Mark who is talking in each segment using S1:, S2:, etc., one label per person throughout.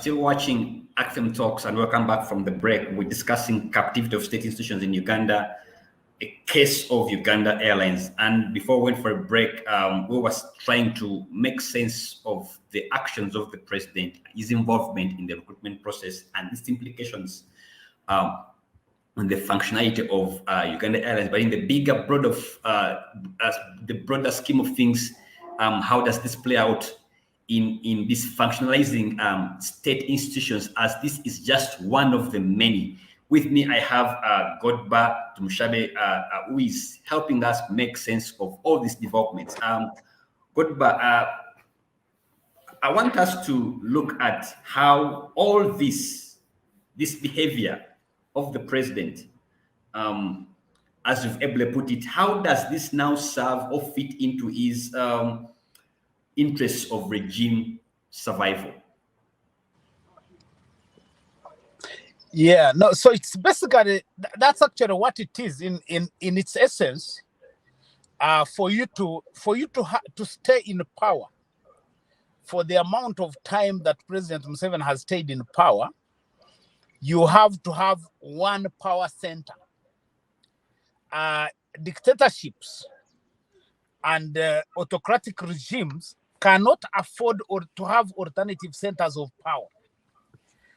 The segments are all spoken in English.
S1: still watching ACFIM Talks, and welcome back from the break. We're discussing captivity of state institutions in Uganda, a case of Uganda Airlines. And before we went for a break, we were trying to make sense of the actions of the president, his involvement in the recruitment process, and its implications on the functionality of Uganda Airlines. But in the bigger, broader scheme of things, how does this play out in this functionalizing state institutions, as this is just one of the many? With me, I have Godba Tumshabe, who is helping us make sense of all these developments. Godba, I want us to look at how all this behavior of the president, as you've ably put it, how does this now serve or fit into his interests of regime survival?
S2: Yeah, no, so it's basically, that's actually what it is in its essence. For you to stay in power for the amount of time that President Museveni has stayed in power, you have to have one power center. Dictatorships and autocratic regimes cannot afford to have alternative centers of power.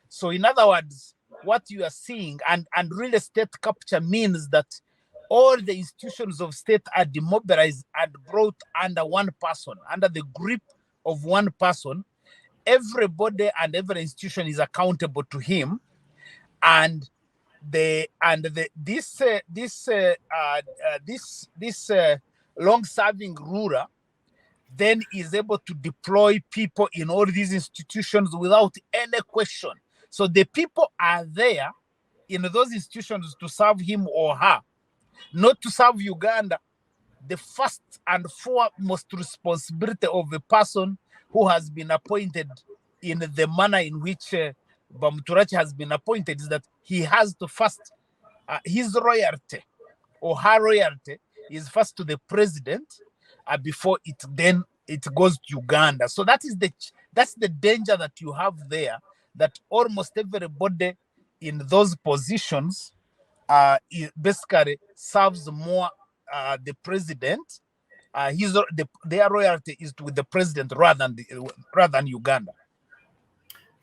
S2: So in other words, what you are seeing, and real estate capture means that all the institutions of state are demobilized and brought under one person, under the grip of one person. Everybody and every institution is accountable to him, and this long-serving ruler then is able to deploy people in all these institutions without any question. So the people are there in those institutions to serve him or her, not to serve Uganda. The first and foremost responsibility of a person who has been appointed in the manner in which Bamuturachi has been appointed is that he has to first, his royalty or her royalty is first to the president before it goes to Uganda. So that's the danger that you have there, that almost everybody in those positions basically serves more the president. Their royalty is with the president rather than Uganda.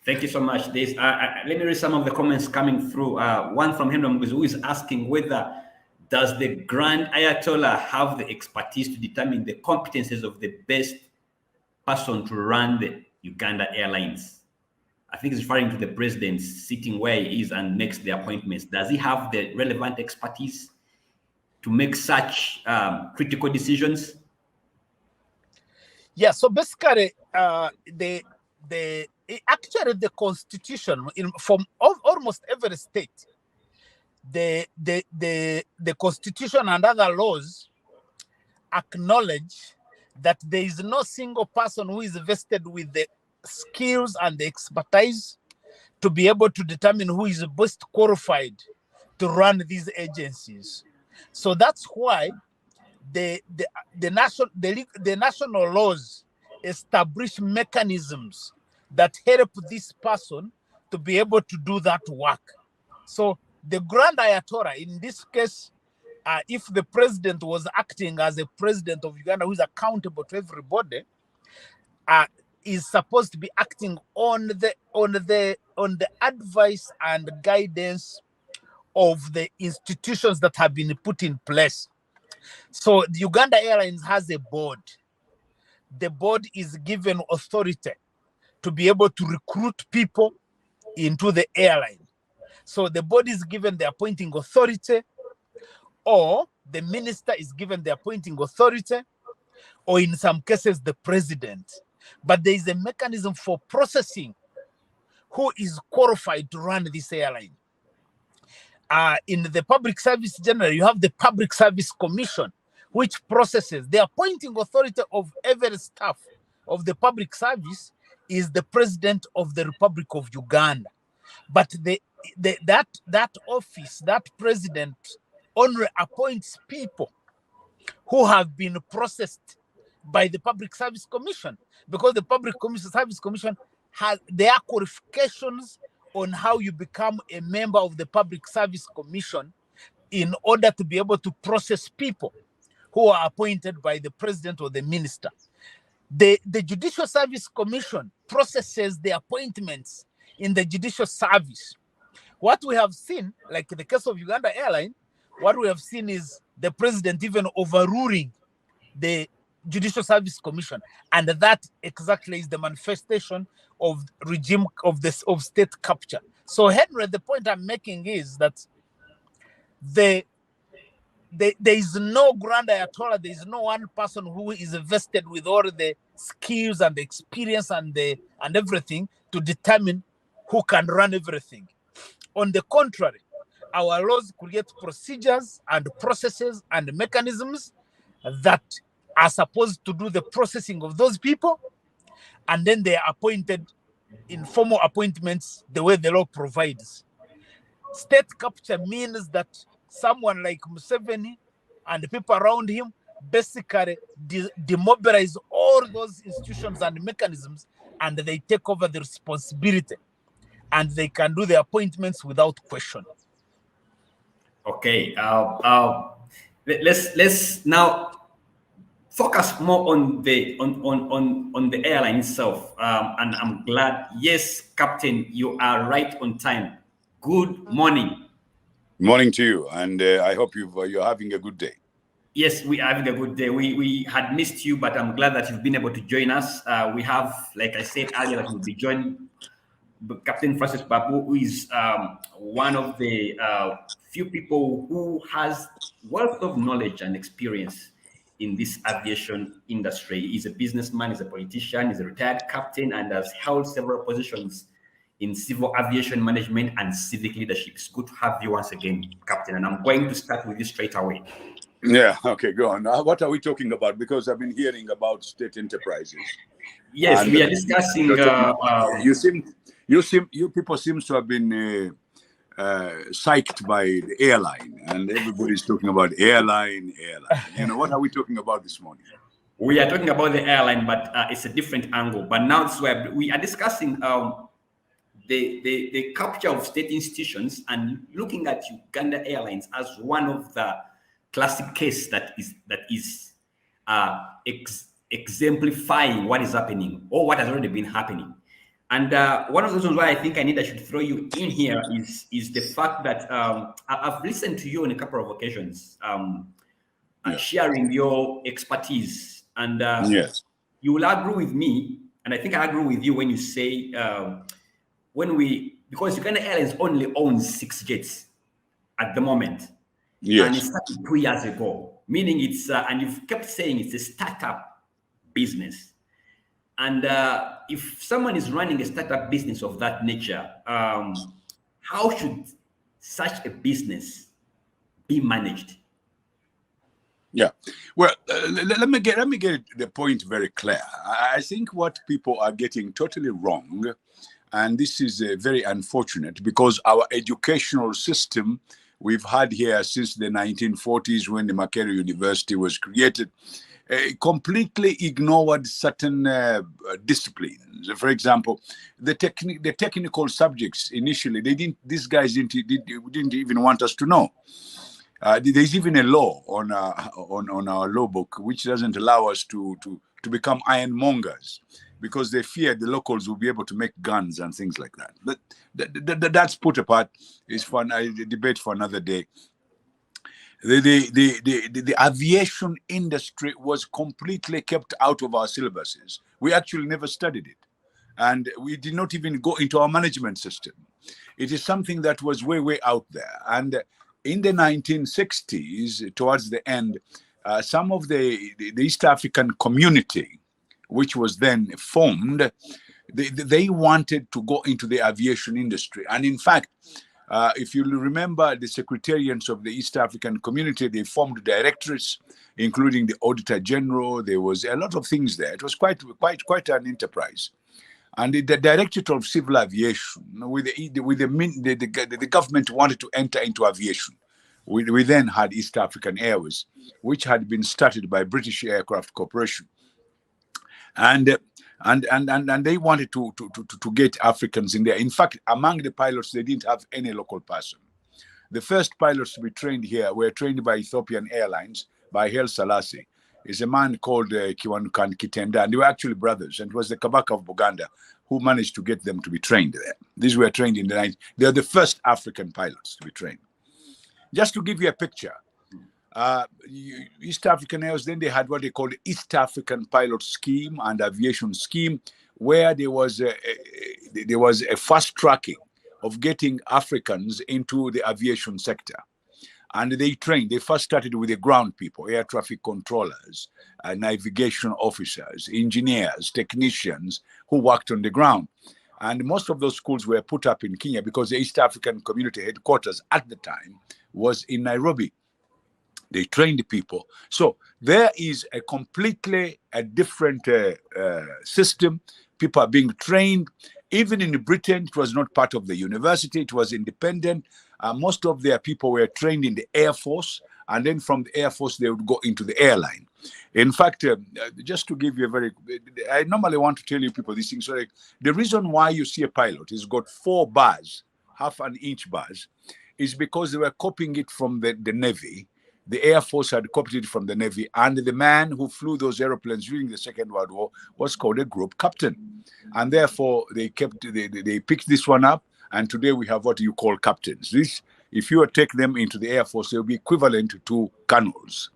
S1: Thank you so much. Let me read some of the comments coming through. One from Henry Mguzi, who is asking whether does the Grand Ayatollah have the expertise to determine the competences of the best person to run the Uganda Airlines? I think he's referring to the president sitting where he is and makes the appointments. Does he have the relevant expertise to make such critical decisions?
S2: Yeah, so basically, actually the constitution from almost every state, the constitution and other laws acknowledge that there is no single person who is vested with the skills and the expertise to be able to determine who is best qualified to run these agencies. So that's why the national laws establish mechanisms that help this person to be able to do that work. So the Grand Ayatollah, in this case, if the president was acting as a president of Uganda who is accountable to everybody, is supposed to be acting on the advice and guidance of the institutions that have been put in place. So the Uganda Airlines has a board. The board is given authority to be able to recruit people into the airline. So the board is given the appointing authority, or the minister is given the appointing authority, or in some cases the president. But there is a mechanism for processing who is qualified to run this airline. In the public service general, you have the Public Service Commission, which processes. The appointing authority of every staff of the public service is the president of the Republic of Uganda. But that office, that president, only appoints people who have been processed by the Public Service Commission, because the Public Service Commission there are qualifications on how you become a member of the Public Service Commission in order to be able to process people who are appointed by the president or the minister. The Judicial Service Commission processes the appointments in the judicial service. What we have seen, like in the case of Uganda Airline, what we have seen is the president even overruling the Judicial Service Commission, and that exactly is the manifestation of regime of state capture. So, Henry, the point I'm making is that there is no grand ayatollah, there is no one person who is vested with all the skills and the experience and everything to determine who can run everything. On the contrary, our laws create procedures and processes and mechanisms that are supposed to do the processing of those people, and then they are appointed in formal appointments the way the law provides. State capture means that someone like Museveni and the people around him basically demobilize all those institutions and mechanisms, and they take over the responsibility, and they can do the appointments without question.
S1: Okay, let's now focus more on the airline itself. And I'm glad. Yes, Captain, you are right on time. Good morning.
S3: Morning to you, and I hope you're having a good day.
S1: Yes, we are having a good day. We had missed you, but I'm glad that you've been able to join us. We have, like I said earlier, that we'll be joined Captain Francis Babu, who is one of the few people who has wealth of knowledge and experience in this aviation industry. He's a businessman, he's a politician, he's a retired captain, and has held several positions in civil aviation management and civic leadership. It's good to have you once again, Captain, and I'm going to start with you straight away.
S3: Yeah, okay, go on. What are we talking about? Because I've been hearing about state enterprises.
S1: Yes, we are discussing.
S3: You people seem to have been psyched by the airline, and everybody's talking about airline. You know, what are we talking about this morning?
S1: We are talking about the airline, but it's a different angle. But now it's where we are discussing the capture of state institutions and looking at Uganda Airlines as one of the classic case that is exemplifying what is happening or what has already been happening. And one of the reasons why I think I should throw you in here is the fact that I've listened to you on a couple of occasions, sharing your expertise, and
S3: yes,
S1: you will agree with me, and I think I agree with you when you say because Uganda Airlines only owns 6 jets at the moment.
S3: yes,
S1: and it started 2 years ago, meaning it's and you've kept saying it's a startup business. And if someone is running a startup business of that nature, how should such a business be managed?
S3: Yeah, well, let me get the point very clear. I think what people are getting totally wrong, and this is very unfortunate, because our educational system we've had here since the 1940s, when the Makerere University was created, completely ignored certain disciplines. For example, the technical subjects initially, these guys didn't even want us to know. There's even a law on our law book which doesn't allow us to become ironmongers, because they fear the locals will be able to make guns and things like that. But that's put apart. It's for a debate for another day. The aviation industry was completely kept out of our syllabuses. We actually never studied it, and we did not even go into our management system. It is something that was way out there. And in the 1960s, towards the end, some of the East African community, which was then formed, they wanted to go into the aviation industry. And in fact, if you remember, the secretariats of the East African community, they formed directorates, including the Auditor General. There was a lot of things there. It was quite an enterprise. And the Directorate of Civil Aviation, the government wanted to enter into aviation. We then had East African Airways, which had been started by British Aircraft Corporation. And And they wanted to get Africans in there. In fact, among the pilots, they didn't have any local person. The first pilots to be trained here were trained by Ethiopian Airlines, by Haile Selassie. Is a man called Kiwanukan Kitenda, and they were actually brothers. And it was the Kabaka of Buganda who managed to get them to be trained there. These were trained in the 90s. They are the first African pilots to be trained. Just to give you a picture, East African Airways, then they had what they called the East African Pilot Scheme and Aviation Scheme, where there was a fast tracking of getting Africans into the aviation sector. And they first started with the ground people, air traffic controllers, navigation officers, engineers, technicians who worked on the ground. And most of those schools were put up in Kenya because the East African Community headquarters at the time was in Nairobi. They trained people. So there is a completely different system. People are being trained. Even in Britain, it was not part of the university. It was independent. Most of their people were trained in the Air Force. And then from the Air Force, they would go into the airline. In fact, just to give you I normally want to tell you people these things. So like, the reason why you see a pilot is got 4 bars, half-an-inch bars, is because they were copying it from the Navy. The Air Force had copied it from the Navy, and the man who flew those airplanes during the Second World War was called a group captain. And therefore, they picked this one up, and today we have what you call captains. This, if you take them into the Air Force, they'll be equivalent to colonels.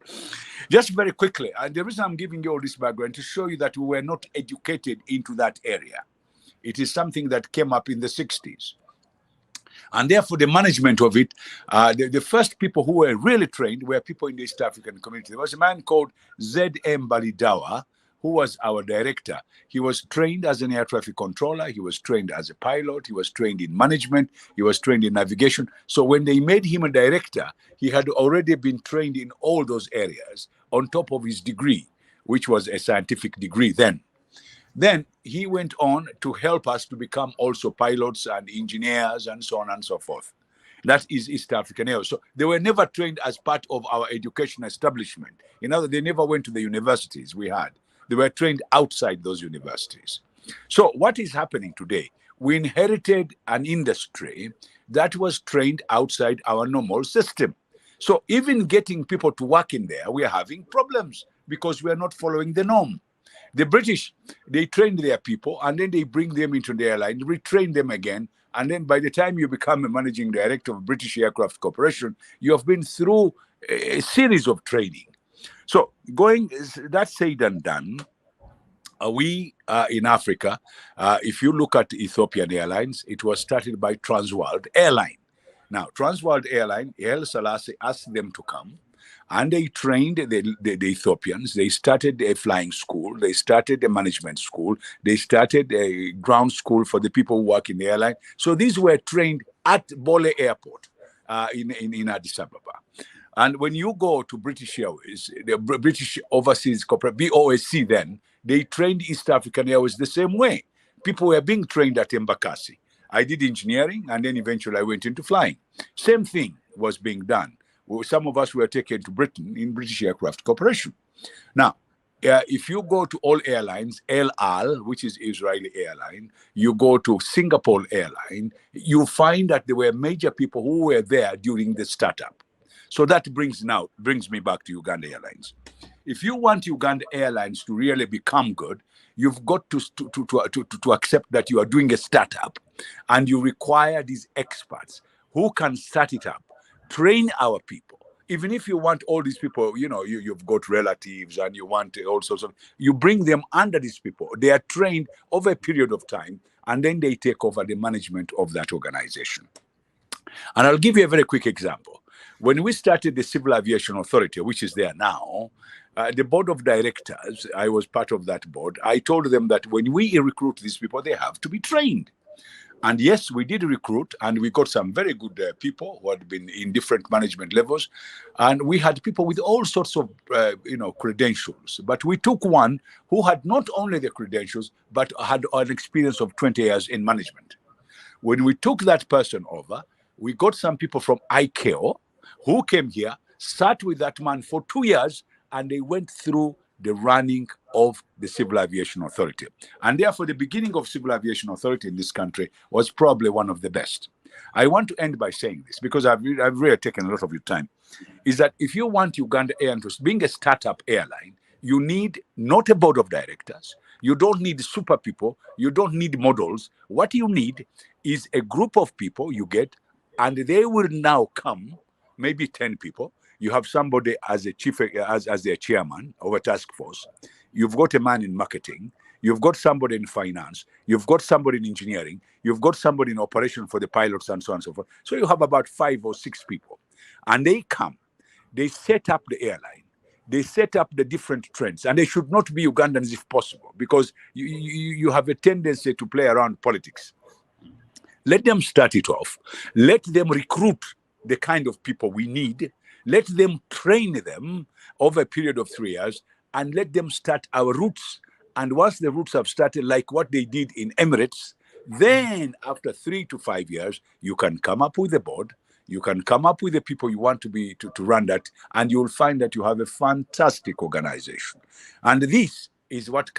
S3: Just very quickly, and the reason I'm giving you all this background to show you that we were not educated into that area. It is something that came up in the 60s. And therefore, the management of it, the first people who were really trained were people in the East African community. There was a man called Z.M. Balidawa, who was our director. He was trained as an air traffic controller. He was trained as a pilot. He was trained in management. He was trained in navigation. So when they made him a director, he had already been trained in all those areas on top of his degree, which was a scientific degree then. Then he went on to help us to become also pilots and engineers and so on and so forth. That is East African Airways. So they were never trained as part of our education establishment. In other words, they never went to the universities we had. They were trained outside those universities. So what is happening today? We inherited an industry that was trained outside our normal system. So even getting people to work in there, we are having problems because we are not following the norm. The British, they trained their people and then they bring them into the airline, retrain them again. And then by the time you become a managing director of British Aircraft Corporation, you have been through a series of training. So that said and done, we in Africa, if you look at Ethiopian Airlines, it was started by Transworld Airline. Now, Transworld Airline, Haile Selassie asked them to come. And they trained the Ethiopians. They started a flying school. They started a management school. They started a ground school for the people who work in the airline. So these were trained at Bole Airport in Addis Ababa. And when you go to British Airways, the British Overseas Corporate, BOSC then, they trained East African Airways the same way. People were being trained at Embakasi. I did engineering, and then eventually I went into flying. Same thing was being done. Some of us were taken to Britain in British Aircraft Corporation. Now, if you go to all airlines, El Al, which is Israeli airline, you go to Singapore Airline, you find that there were major people who were there during the startup. So that brings me back to Uganda Airlines. If you want Uganda Airlines to really become good, you've got to accept that you are doing a startup, and you require these experts who can start it up. Train our people. Even if you want all these people, you've got relatives and you want all sorts of, you bring them under these people. They are trained over a period of time, and then they take over the management of that organization. And I'll give you a very quick example. When we started the Civil Aviation Authority, which is there now, the board of directors, I was part of that board. I told them that when we recruit these people, they have to be trained. And yes, we did recruit, and we got some very good people who had been in different management levels. And we had people with all sorts of, credentials. But we took one who had not only the credentials, but had an experience of 20 years in management. When we took that person over, we got some people from ICAO who came here, sat with that man for 2 years, and they went through the running of the Civil Aviation Authority. And therefore, the beginning of Civil Aviation Authority in this country was probably one of the best. I want to end by saying this, because I've really taken a lot of your time, is that if you want Uganda Air to being a startup airline, you need not a board of directors. You don't need super people. You don't need models. What you need is a group of people you get, and they will now come, maybe 10 people. You have somebody as a chief, as their chairman of a task force. You've got a man in marketing. You've got somebody in finance. You've got somebody in engineering. You've got somebody in operation for the pilots and so on and so forth. So you have about 5 or 6 people. And they come. They set up the airline. They set up the different trends. And they should not be Ugandans if possible, because you have a tendency to play around politics. Let them start it off. Let them recruit the kind of people we need. Let them train them over a period of 3 years, and let them start our routes. And once the routes have started, like what they did in Emirates, then after 3 to 5 years, you can come up with a board. You can come up with the people you want to run that, and you'll find that you have a fantastic organization. And this is what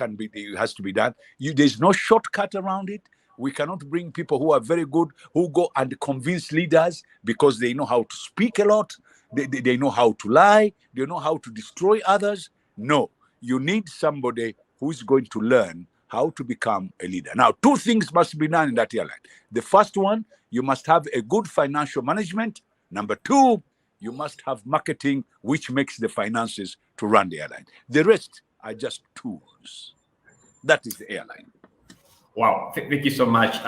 S3: has to be done. There's no shortcut around it. We cannot bring people who are very good, who go and convince leaders because they know how to speak a lot. They know how to lie. They know how to destroy others. No, you need somebody who's going to learn how to become a leader. Now, 2 things must be done in that airline. The first one, you must have a good financial management. Number 2, you must have marketing, which makes the finances to run the airline. The rest are just tools. That is the airline.
S1: Wow, thank you so much,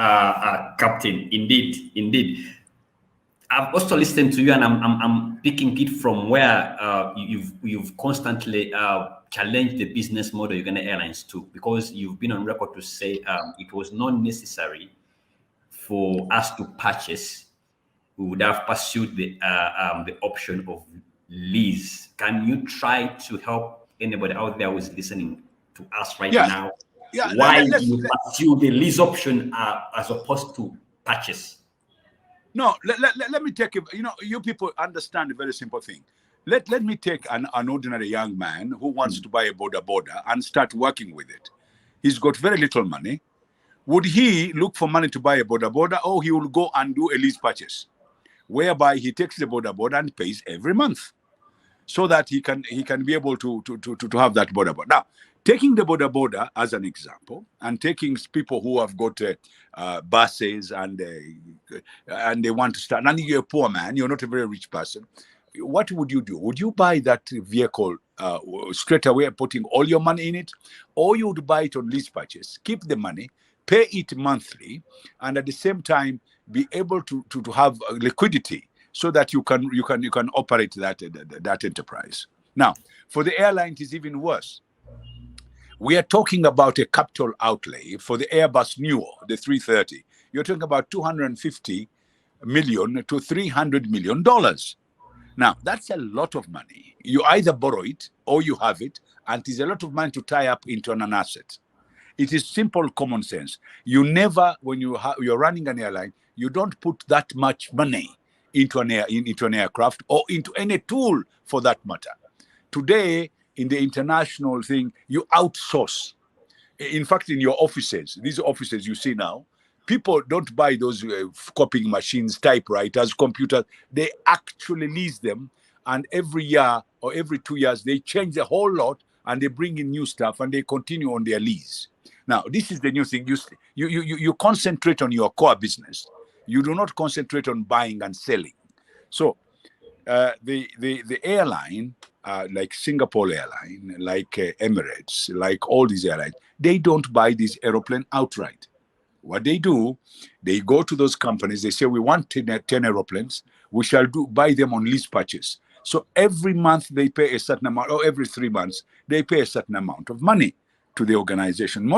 S1: Captain. Indeed. I've also listened to you, and I'm picking it from where you've constantly challenged the business model Uganda Airlines too, because you've been on record to say it was not necessary for us to purchase. We would have pursued the option of lease. Can you try to help anybody out there who is listening to us right now?
S3: Yeah,
S1: why you pursue the lease option as opposed to purchase?
S3: No, let me take it. You people understand a very simple thing. Let me take an ordinary young man who wants to buy a border and start working with it. He's got very little money. Would he look for money to buy a border, or he will go and do a lease purchase, whereby he takes the border and pays every month, so that he can be able to have that border. Now, taking the border as an example, and taking people who have got buses and they want to start, and you're a poor man, you're not a very rich person, what would you do? Would you buy that vehicle straight away, putting all your money in it, or you would buy it on lease purchase, keep the money, pay it monthly, and at the same time be able to have liquidity, so that you can operate that enterprise? Now, for the airline, it is even worse. We are talking about a capital outlay for the Airbus Neo, the 330. You're talking about $250 million to $300 million. Now, that's a lot of money. You either borrow it or you have it, and it is a lot of money to tie up into an asset. It is simple common sense. You never, when you're running an airline, you don't put that much money into an aircraft or into any tool for that matter. Today, in the international thing, you outsource. In fact, in your offices, these offices you see now, people don't buy those copying machines, typewriters, computers. They actually lease them, and every year or every 2 years, they change the whole lot, and they bring in new stuff, and they continue on their lease. Now, this is the new thing. You concentrate on your core business. You do not concentrate on buying and selling. So the airline, like Singapore Airline, like Emirates, like all these airlines, they don't buy this aeroplane outright. What they do, they go to those companies, they say, we want 10 aeroplanes, we shall buy them on lease purchase. So every month they pay a certain amount, or every 3 months, they pay a certain amount of money to the organization.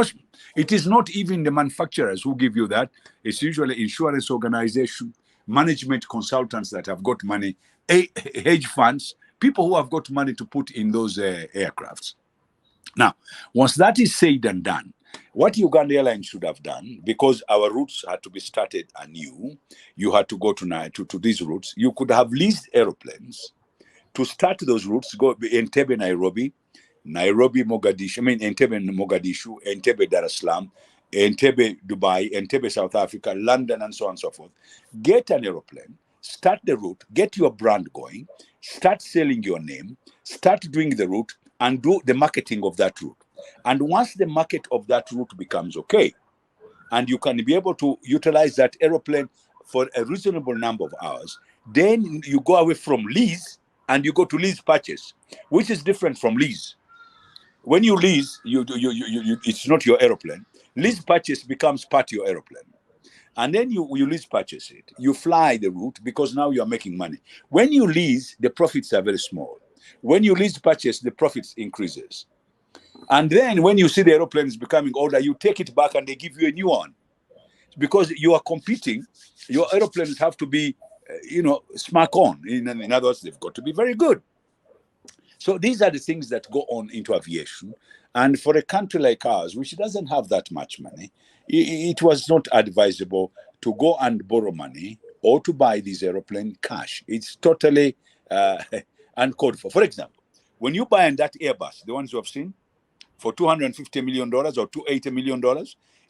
S3: It is not even the manufacturers who give you that. It's usually insurance organization, management consultants that have got money, hedge funds, people who have got money to put in those aircrafts. Now, once that is said and done, what Uganda Airlines should have done, because our routes had to be started anew, you had to go to these routes. You could have leased aeroplanes to start those routes, go Entebbe, Nairobi, Nairobi, Mogadishu, Entebbe, Mogadishu, Entebbe, Dar es Salaam, Entebbe, Dubai, Entebbe, South Africa, London, and so on and so forth. Get an aeroplane, start the route, get your brand going, start selling your name, start doing the route, and do the marketing of that route. And once the market of that route becomes okay, and you can be able to utilize that aeroplane for a reasonable number of hours, then you go away from lease and you go to lease purchase, which is different from lease. When you lease, it's not your aeroplane. Lease purchase becomes part of your aeroplane. And then you lease purchase it. You fly the route because now you're making money. When you lease, the profits are very small. When you lease purchase, the profits increases. And then when you see the aeroplane is becoming older, you take it back and they give you a new one. Because you are competing, your aeroplanes have to be, smack on. In other words, they've got to be very good. So these are the things that go on into aviation. And for a country like ours, which doesn't have that much money, it was not advisable to go and borrow money or to buy this aeroplane cash. It's totally uncalled for. For example, when you buy that Airbus, the ones you have seen, for $250 million or $280 million,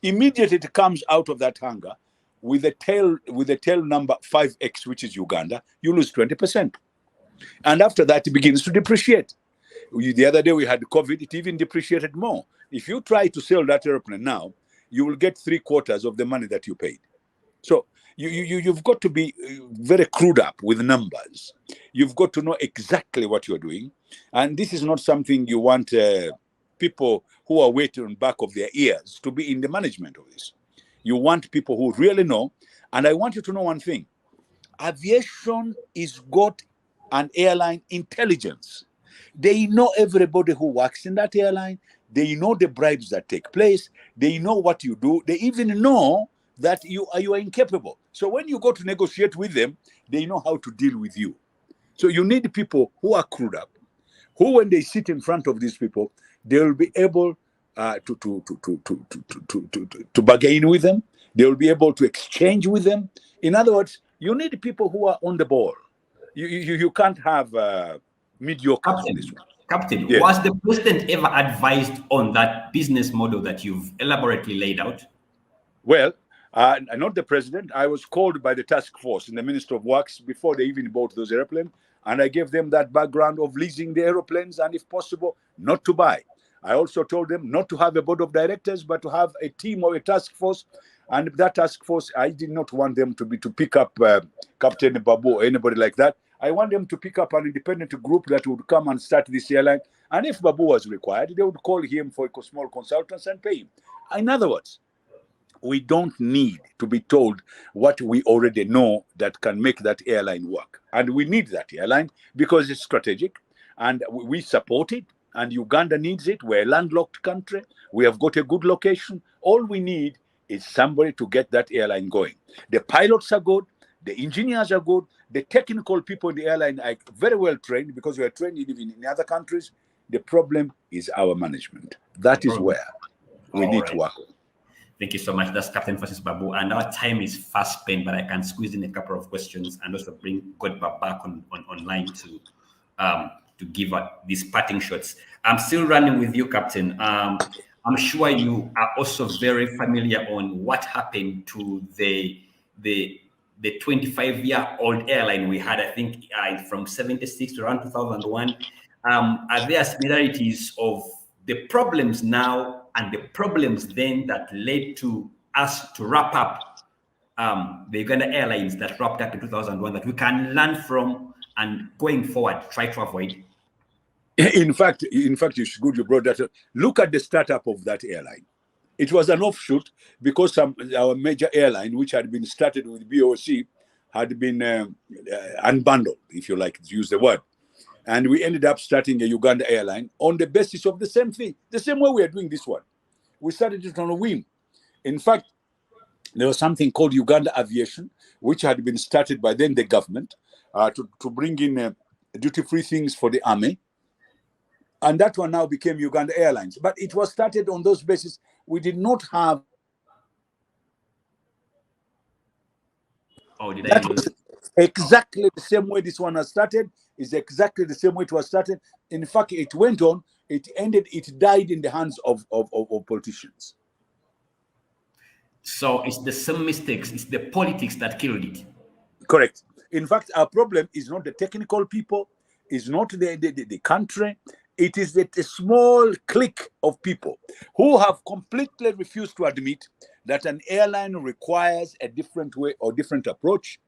S3: immediately it comes out of that hangar with a tail number 5X, which is Uganda, you lose 20%. And after that, it begins to depreciate. The other day we had COVID, it even depreciated more. If you try to sell that airplane now, you will get 3/4 of the money that you paid. So you've got to be very crude up with numbers. You've got to know exactly what you're doing. And this is not something you want people who are waiting on the back of their ears to be in the management of this. You want people who really know. And I want you to know one thing. Aviation is got an airline intelligence. They know everybody who works in that airline. They know the bribes that take place. They know what you do. They even know that you are incapable. So when you go to negotiate with them, they know how to deal with you. So you need people who are crewed up, who when they sit in front of these people, they will be able to bargain with them. They will be able to exchange with them. In other words, you need people who are on the ball. You can't have mediocre.
S1: Captain,
S3: Yeah.
S1: was the president ever advised on that business model that you've elaborately laid out?
S3: Well, not the president. I was called by the task force in the Ministry of Works before they even bought those airplanes, and I gave them that background of leasing the airplanes and, if possible, not to buy. I also told them not to have a board of directors, but to have a team or a task force. And that task force, I did not want them to pick up Captain Babu or anybody like that. I want them to pick up an independent group that would come and start this airline. And if Babu was required, they would call him for a small consultants and pay him. In other words, we don't need to be told what we already know that can make that airline work. And we need that airline because it's strategic and we support it. And Uganda needs it. We're a landlocked country. We have got a good location. All we need is somebody to get that airline going. The pilots are good. The engineers are good. The technical people in the airline are very well trained because we are trained even in other countries. The problem is our management. That is where we need to work on.
S1: Thank you so much. That's Captain Francis Babu. And our time is fast spent, but I can squeeze in a couple of questions and also bring Godba back online to give these parting shots. I'm still running with you, Captain. I'm sure you are also very familiar on what happened to the 25-year-old airline we had, I think, from 76 to around 2001. Are there similarities of the problems now and the problems then that led to us to wrap up the Uganda Airlines that wrapped up in 2001 that we can learn from and going forward try to avoid?
S3: In fact, you should go to broad data. Look at the startup of that airline. It was an offshoot because our major airline, which had been started with BOC, had been unbundled, if you like to use the word. And we ended up starting a Uganda airline on the basis of the same thing, the same way we are doing this one. We started it on a whim. In fact, there was something called Uganda Aviation, which had been started by then the government to bring in duty-free things for the army. And that one now became Uganda Airlines. But it was started on those bases. We did not have...
S1: Oh, did I lose it?
S3: Exactly the same way this one was started is exactly the same way it was started. In fact, it went on it died in the hands of politicians.
S1: So it's the same mistakes, it's the politics that killed it.
S3: Correct. In fact, our problem is not the technical people, is not the country. It is that a small clique of people who have completely refused to admit that an airline requires a different way or different approach,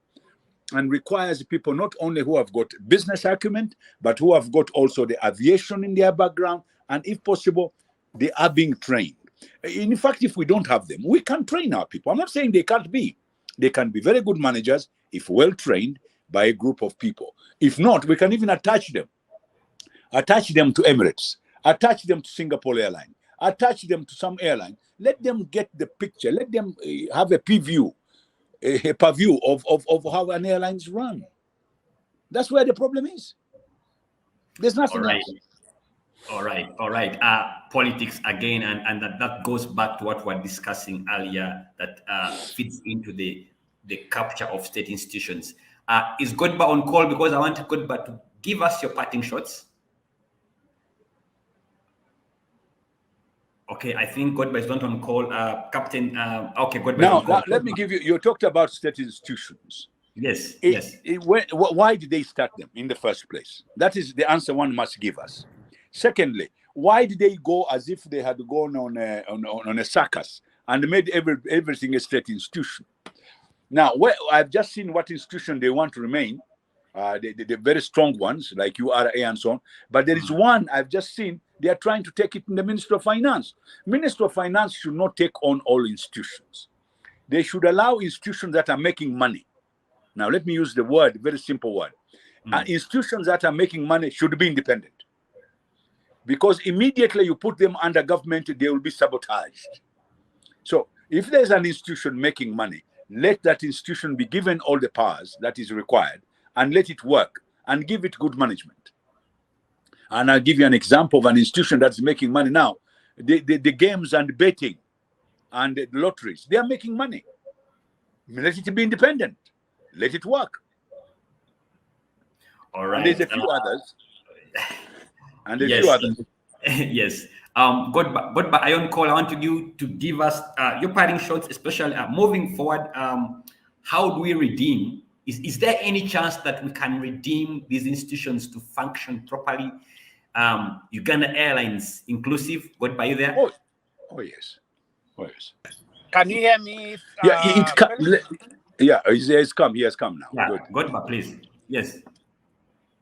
S3: and requires people not only who have got business acumen, but who have got also the aviation in their background, and if possible, they are being trained. In fact, if we don't have them, we can train our people. I'm not saying they can't be. They can be very good managers if well trained by a group of people. If not, we can even attach them to Emirates, attach them to Singapore Airline, attach them to some airline. Let them get the picture. Let them have a purview of how an airline's run. That's where the problem is. There's nothing else.
S1: All right. Politics again, and that goes back to what we were discussing earlier, that fits into the capture of state institutions. Is Godba on call? Because I want Godba to give us your parting shots. Okay, I think Godba is not on call. Captain, okay, Godba is on call.
S3: Now, let me give you talked about state institutions.
S1: Yes.
S3: Why did they start them in the first place? That is the answer one must give us. Secondly, why did they go as if they had gone on a circus and made everything a state institution? Now, I've just seen what institution they want to remain, the very strong ones like URA and so on. But there is one I've just seen, they are trying to take it in the Minister of Finance. Minister of Finance should not take on all institutions. They should allow institutions that are making money. Now, let me use the word, very simple word. Institutions that are making money should be independent. Because immediately you put them under government, they will be sabotaged. So if there's an institution making money, let that institution be given all the powers that is required and let it work and give it good management. And I'll give you an example of an institution that's making money now. The games and betting and the lotteries, they are making money. Let it be independent. Let it work.
S1: All right.
S3: And there's a few others. And there's
S1: yes.
S3: few others.
S1: Yes. Godba Ion Call, I want you to give us your parting shots, especially moving forward. How do we redeem? Is there any chance that we can redeem these institutions to function properly? Uganda Airlines inclusive. Godba, you there?
S3: Oh yes. Oh yes.
S2: Can you hear me?
S3: He has come now.
S1: Yeah,
S3: Good.
S1: Godba, please. Yes.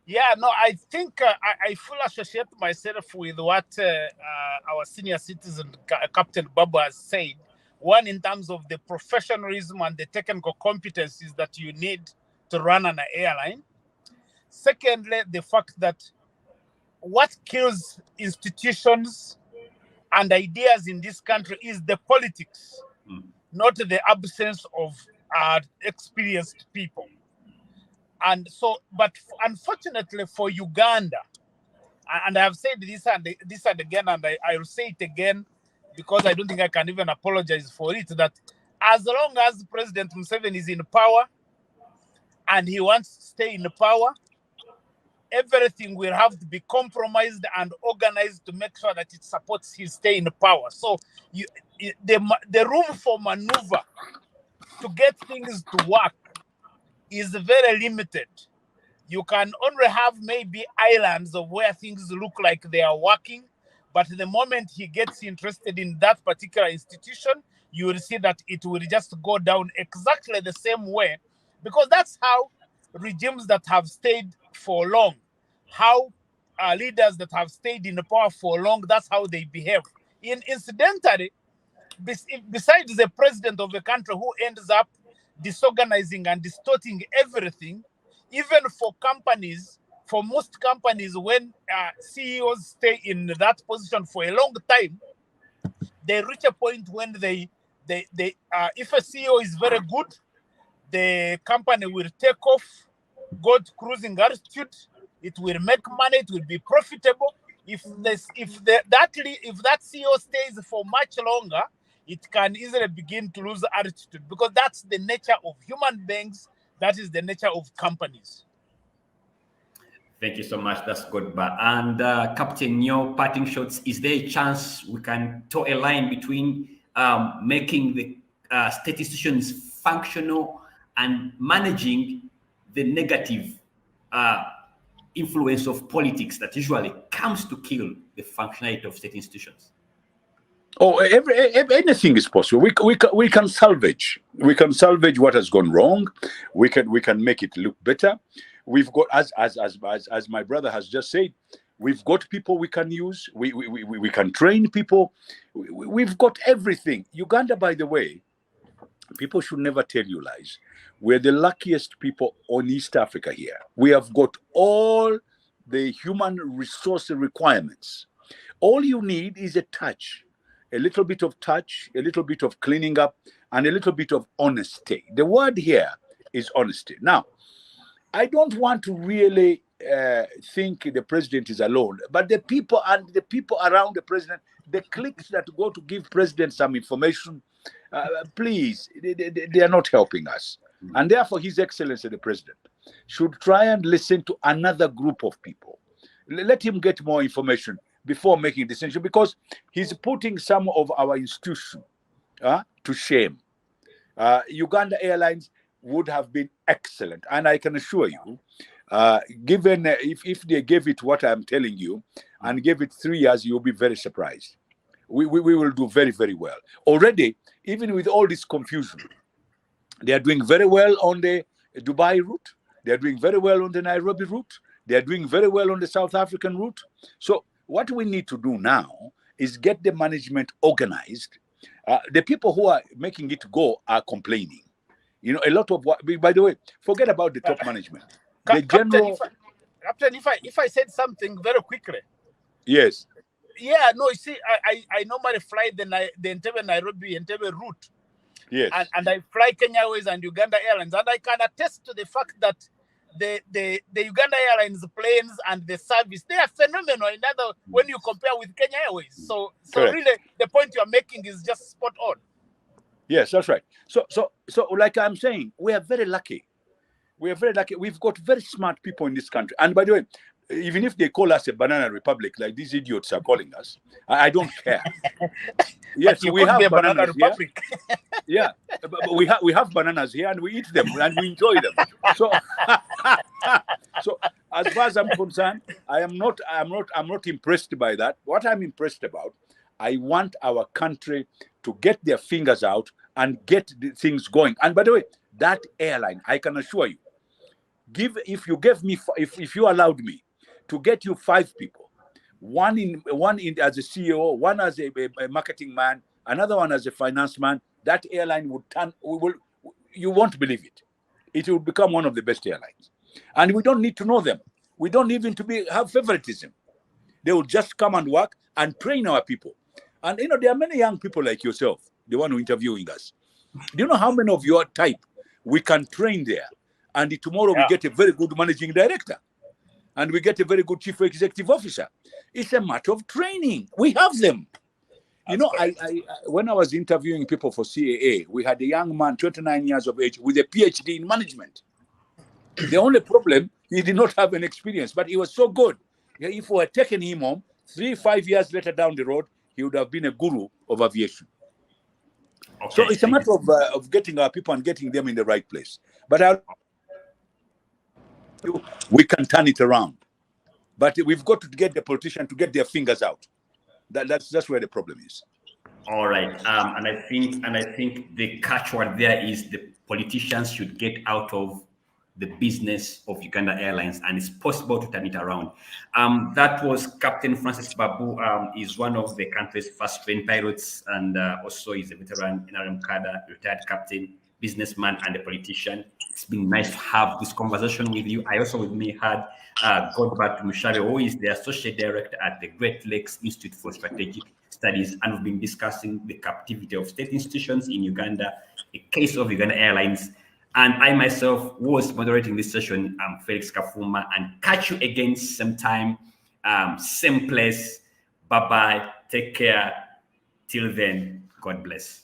S2: Yeah, no, I think I fully associate myself with what our senior citizen, Captain Babu, has said. One, in terms of the professionalism and the technical competencies that you need to run an airline. Secondly, the fact that what kills institutions and ideas in this country is the politics, not the absence of experienced people. And so, but unfortunately for Uganda, and I have said this and again, and I will say it again, because I don't think I can even apologize for it, that as long as President Museveni is in power and he wants to stay in power, everything will have to be compromised and organized to make sure that it supports his stay in power. So the room for maneuver to get things to work is very limited. You can only have maybe islands of where things look like they are working, but the moment he gets interested in that particular institution, you will see that it will just go down exactly the same way, because that's how regimes that have stayed for long, how leaders that have stayed in power for long, that's how they behave. Incidentally, besides the president of the country who ends up disorganizing and distorting everything, even for companies, for most companies, when CEOs stay in that position for a long time, they reach a point when they if a CEO is very good, the company will take off, go to cruising altitude, it will make money, it will be profitable. If that CEO stays for much longer, it can easily begin to lose altitude, because that's the nature of human beings. That is the nature of companies.
S1: Thank you so much. That's good. And Captain, your parting shots, is there a chance we can toe a line between making the state institutions functional and managing the negative influence of politics that usually comes to kill the functionality of state institutions?
S3: Oh, anything is possible. We can salvage. We can salvage what has gone wrong. We can make it look better. We've got, as my brother has just said, we've got people we can use. We can train people. We've got everything. Uganda, by the way, people should never tell you lies. We're the luckiest people on East Africa here. We have got all the human resource requirements. All you need is a touch. A little bit of touch, a little bit of cleaning up, and a little bit of honesty. The word here is honesty. Now, I don't want to really think the president is alone, but the people around the president, the cliques that go to give president some information, please, they are not helping us. And therefore, His Excellency the President should try and listen to another group of people. Let him get more information before making a decision, because he's putting some of our institutions to shame. Uganda Airlines would have been excellent, and I can assure you, given if they gave it what I'm telling you and gave it 3 years, you'll be very surprised. We will do very, very well. Already, even with all this confusion, they are doing very well on the Dubai route. They are doing very well on the Nairobi route. They are doing very well on the South African route. So what we need to do now is get the management organized. The people who are making it go are complaining. You know, a lot of what, by the way, forget about the top management. The general...
S2: Captain, if I said something very quickly.
S3: Yes.
S2: Yeah, no, you see, I normally fly the Entebbe Nairobi Entebbe route.
S3: Yes.
S2: And I fly Kenya Airways and Uganda Airlines. And I can attest to the fact that the Uganda Airlines planes and the service, they are phenomenal when you compare with Kenya Airways. So really, the point you are making is just spot on.
S3: Yes, that's right. So like I'm saying, we are very lucky. We are very lucky. We've got very smart people in this country. And by the way, even if they call us a banana republic, like these idiots are calling us, I don't care. Yes, we have bananas here. Yeah, but we have bananas here, and we eat them and we enjoy them. So, so as far as I'm concerned, I'm not impressed by that. What I'm impressed about, I want our country to get their fingers out and get the things going. And by the way, that airline, I can assure you, if you allowed me to get you 5 people, one in as a CEO, one as a marketing man, another one as a finance man, that airline would you won't believe it. It will become one of the best airlines. And we don't need to know them. We don't even have favoritism. They will just come and work and train our people. And you know, there are many young people like yourself, the one who interviewing us. Do you know how many of your type we can train there? And tomorrow we get a very good managing director. And we get a very good chief executive officer. It's a matter of training. We have them. You know, I when I was interviewing people for CAA, we had a young man, 29 years of age, with a PhD in management. The only problem, he did not have an experience, but he was so good. If we had taken him home, 3-5 years later down the road, he would have been a guru of aviation. Okay, so it's a matter of getting our people and getting them in the right place. But we can turn it around. But we've got to get the politician to get their fingers out. That's where the problem is.
S1: All right, and I think the catchword there is the politicians should get out of the business of Uganda Airlines, and it's possible to turn it around. That was Captain Francis Babu. Is one of the country's first trained pilots, and also is a veteran NRM cadre, retired captain, businessman, and a politician. It's been nice to have this conversation with you. I also with me had Godbert Mushabe, who is the Associate Director at the Great Lakes Institute for Strategic Studies, and we've been discussing the captivity of state institutions in Uganda, a case of Uganda Airlines. And I myself was moderating this session. I'm Felix Kafuma, and catch you again same time, same place. Bye-bye. Take care. Till then, God bless.